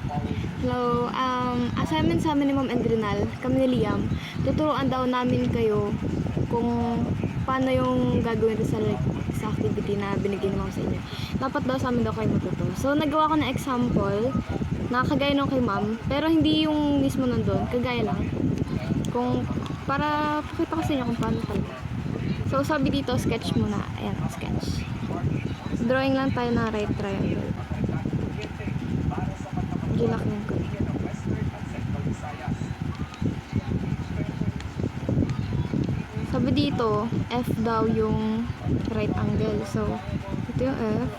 Hello, assignment sa amin ni Ma'am Endrinal, kami ni Liam, tuturuan daw namin kayo kung paano yung gagawin sa activity na binigay ni Ma'am sa inyo. Dapat daw sa amin daw kayo matuto. So, nagawa ko ng example na kagaya nung kay Ma'am, pero hindi yung mismo nandun, kagaya lang. Kung, para pakita ko sa inyo kung paano talaga. So, sabi dito, sketch muna. Ayan, sketch. Drawing lang tayo ng right triangle. Gilak lang ko. Sabi dito, F daw yung right angle. So, ito yung F.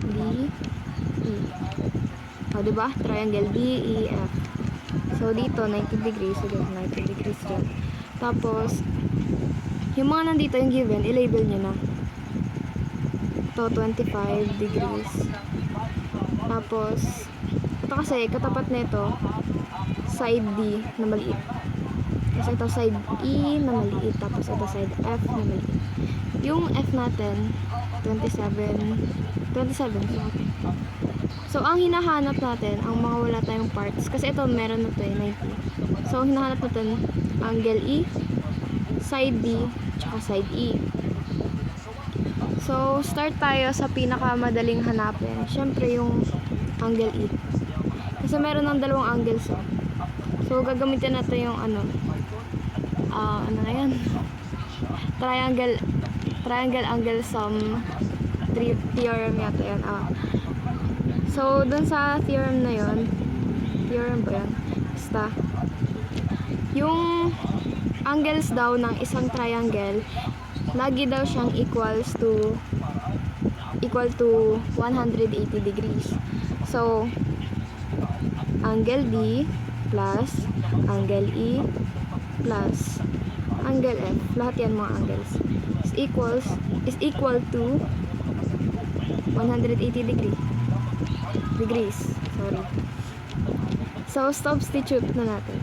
D, E. O, diba? Triangle D, E, F. So, dito, 90 degrees. So, dito, 90 degrees dyan. Tapos, yung mga nandito yung given, i-label nyo na. Ito, 25 degrees. Tapos, ito kasi, katapat na ito, side D na maliit. Kasi ito, side E na maliit. Tapos, ito, side F na maliit. Yung F natin, 27. So, ang hinahanap natin, ang mga wala tayong parts, kasi ito, meron na ito 90. So, hinahanap natin, angle E, side D, tsaka side E. So, start tayo sa pinakamadaling hanapin. Siyempre, yung angle E. Kasi meron ng dalawang angles. So, gagamitin natin yung ano na yan? Triangle angle sum theorem yata yan. So, dun sa theorem na yon, theorem ba yan? Basta, yung angles daw ng isang triangle, lagi daw siyang equal to 180 degrees. So, angle D plus angle E plus angle F, lahat yan mga angles, is equal to 180 degrees. Sorry. So, substitute na natin.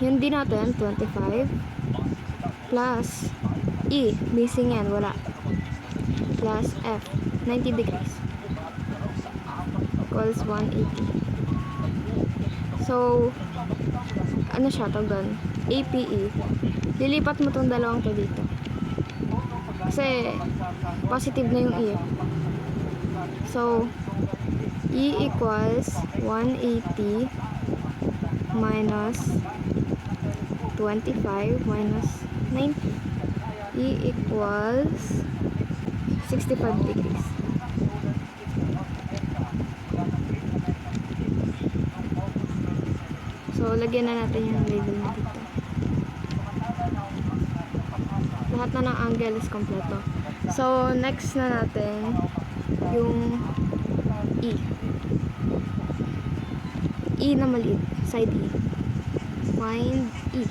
Yung D natin, 25 plus E, missing yan, wala, plus F, 90 degrees equals 180. So, ano siya, tawag APE. Lilipat mo tong dalawang to dito. Kasi, positive na yung E. So, E equals 180 minus 25 minus 90. E equals 65 degrees. So, lagyan na natin yung label na dito. Lahat na ng angle is kompleto. So, next na natin yung E. E na maliit. Side E. Find E.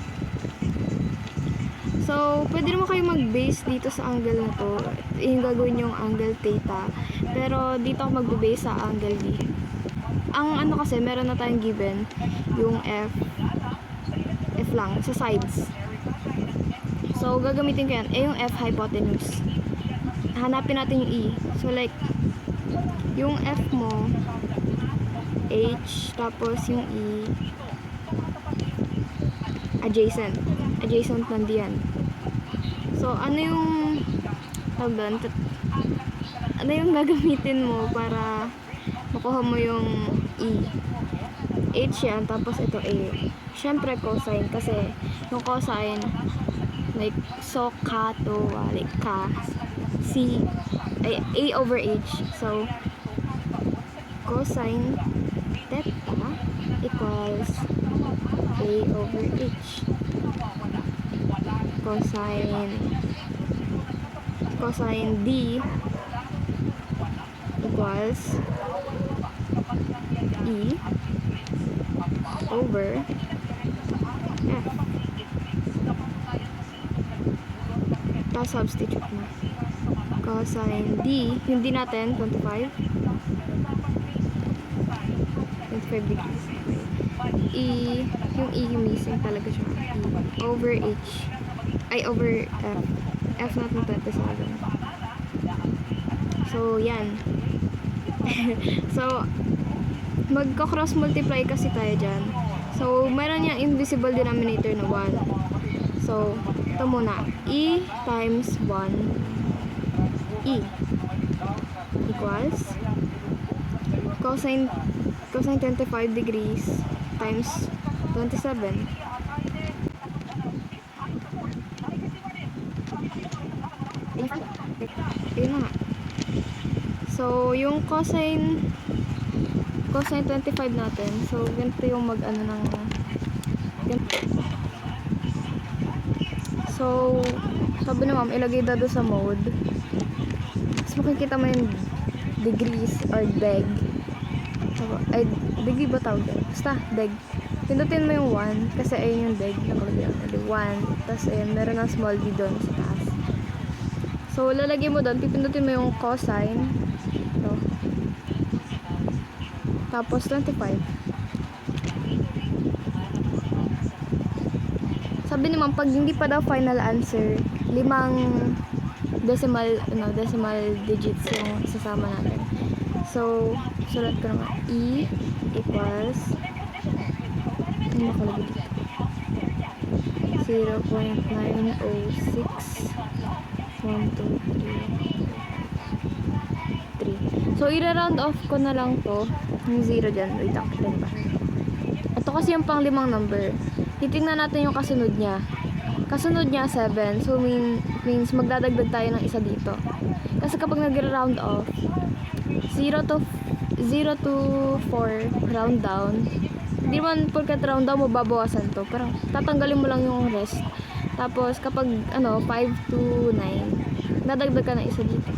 So, pwede naman kayo mag-base dito sa angle na to. Yung gagawin yung angle theta. Pero, dito ako mag-base sa angle D. Ang ano kasi, meron na tayong given. Yung F lang, sa sides. So, gagamitin ko yan. Yung F hypotenuse. Hanapin natin yung E. So, like, yung F mo, H, tapos yung E, adjacent. Adjacent nandiyan. So, ano yung ano yung gagamitin mo para makuha mo yung E? H yan, tapos ito A. Siyempre, cosine. Kasi, yung cosine, like, so, ka to, like, ka, C, ay, A over H. So, cosine theta equals A over H. Cosine D equals E over F. Tapos substitute na. Cosine D, yung D natin, 25 degrees. E, yung E yung missing talaga siya. E over H. Ay, over F. F natin 27. So, yan. So, magka-cross multiply kasi tayo dyan. So, meron yung invisible denominator na 1. So, ito muna. E times 1 E equals cosine 25 degrees times 27. Ayun na nga. So, yung cosine 25 natin. So, ganito yung mag-ano ng ganito. So, sabi na ma'am, ilagay daw sa mode. Tapos makikita mo yung degrees or deg. Ay, degree ba tawag yan? Basta, deg. Pindutin mo yung 1 kasi ayun yung deg. Nakalagay ako. 1. Tapos ayun, meron ng small d doon sa taas. So, lalagay mo doon. Pipindutin mo yung cosine. Ito. Tapos 25. Sabi naman, pag hindi pa daw final answer, 5 decimal digits yung isasama natin. So, sulat ko naman. E equals ano nakalagay dito? 0.906 1, 2, 3. So, i-round off ko na lang to. Yung 0 dyan. Wait, akitin pa. Ito kasi yung pang 5 number. Titingnan natin yung kasunod niya. Kasunod niya 7. So, means magdadagdag tayo ng isa dito. Kasi kapag nag-round off, 0 to 4 round down. Hindi man porket round down mo babawasan to. Pero tatanggalin mo lang yung rest. Tapos kapag 5 to 9, dadagdag ka ng isa dito.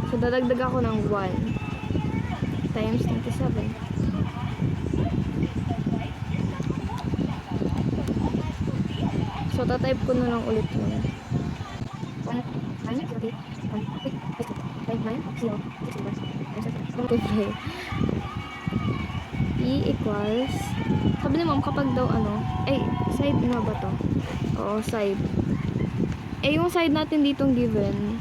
So, dadagdag ako ng 1 times 27. So, tatype ko na lang ulit yun. 1, E equals, sabi ni ma'am kapag daw side na ba to? Oo, side. Yung side natin ditong given,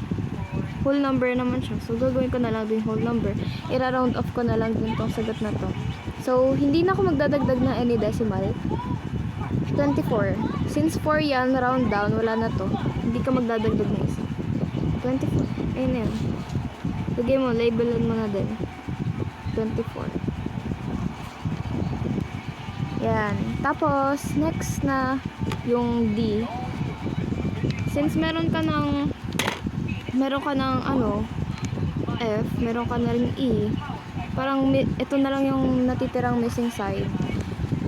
whole number naman siya. So, gagawin ko na lang din whole number. I-round off ko na lang din tong sagot na to. So, hindi na ako magdadagdag ng any decimal. 24. Since 4 yan, round down, wala na to. Hindi ka magdadagdag na isa. 24. Ayun na yun. Lagay mo, labelan mo na din. 24. Yan. Tapos, next na yung D. Since meron ka ng F, meron ka na rin E, parang ito na lang yung natitirang missing side.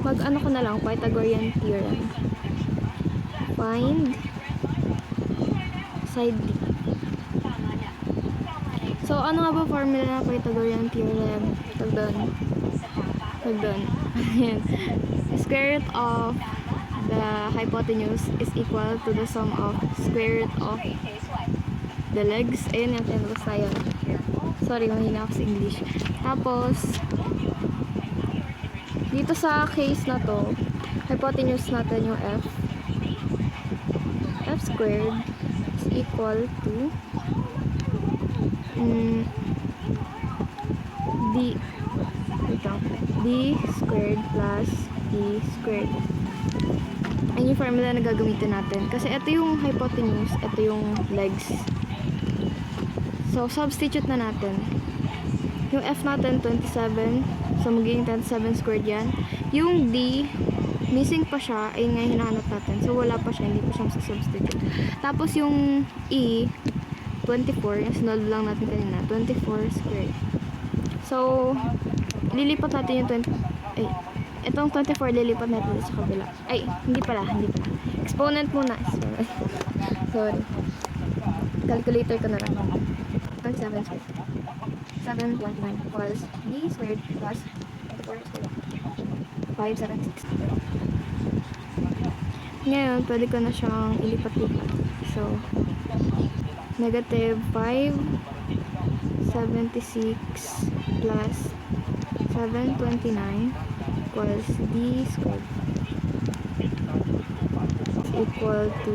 Mag-ano ko na lang, Pythagorean theorem. Find side D. So, ano nga ba formula ng Pythagorean theorem? Tagdoon. Square root of the hypotenuse is equal to the sum of square root of the legs. Ayun yung tinabas tayo. Sorry, mahina ako sa English. Tapos, dito sa case na to, hypotenuse natin yung F. F squared is equal to D squared plus E squared. Ayun yung formula na gagamitin natin. Kasi ito yung hypotenuse, ito yung legs. So, substitute na natin. Yung F natin, 27. So, magiging 27 squared yan. Yung D, missing pa siya. Ayun nga yung hinahanap natin. So, wala pa siya. Hindi pa siya substitute. Tapos, yung E, 24. Yung sinolve lang natin kanina. 24 squared. So, lilipat natin yung itong 24 lilipat natin sa kabila. Ay, hindi pala. Exponent muna. Sorry. Calculator ko na lang. 27 squared. 7.9 equals D squared plus 24 squared. 576. Ngayon, pwede ko na siyang ilipat-lipat. So, negative 576 plus 729 equals D squared is equal to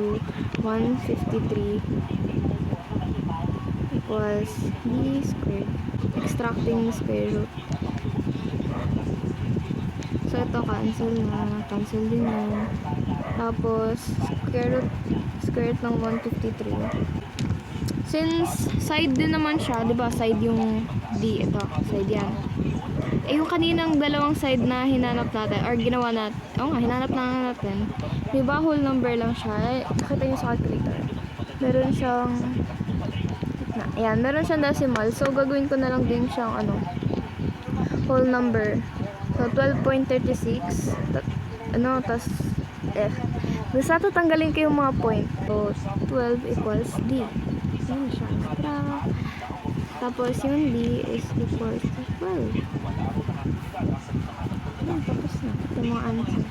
153 equals d squared. Extracting the square root. So, ito cancel na. Cancel din yun. Tapos, square root ng 153. Since side din naman siya, di ba? Side yung d. Ito, side yan. Eh, yung kaninang dalawang side na hinanap natin, or ginawa natin, hinanap na natin, di ba whole number lang siya? Eh, nakita nyo sa calculator. Meron siyang, ayan, meron siyang decimal. So, gagawin ko na lang din siyang, whole number. So, 12.36, tas F. Basta tatanggalin ko yung mga point. So, 12 equals D. Ayan siya. Tapos, yung D is equals to 12. Ayan, tapos na. Ito mga answer.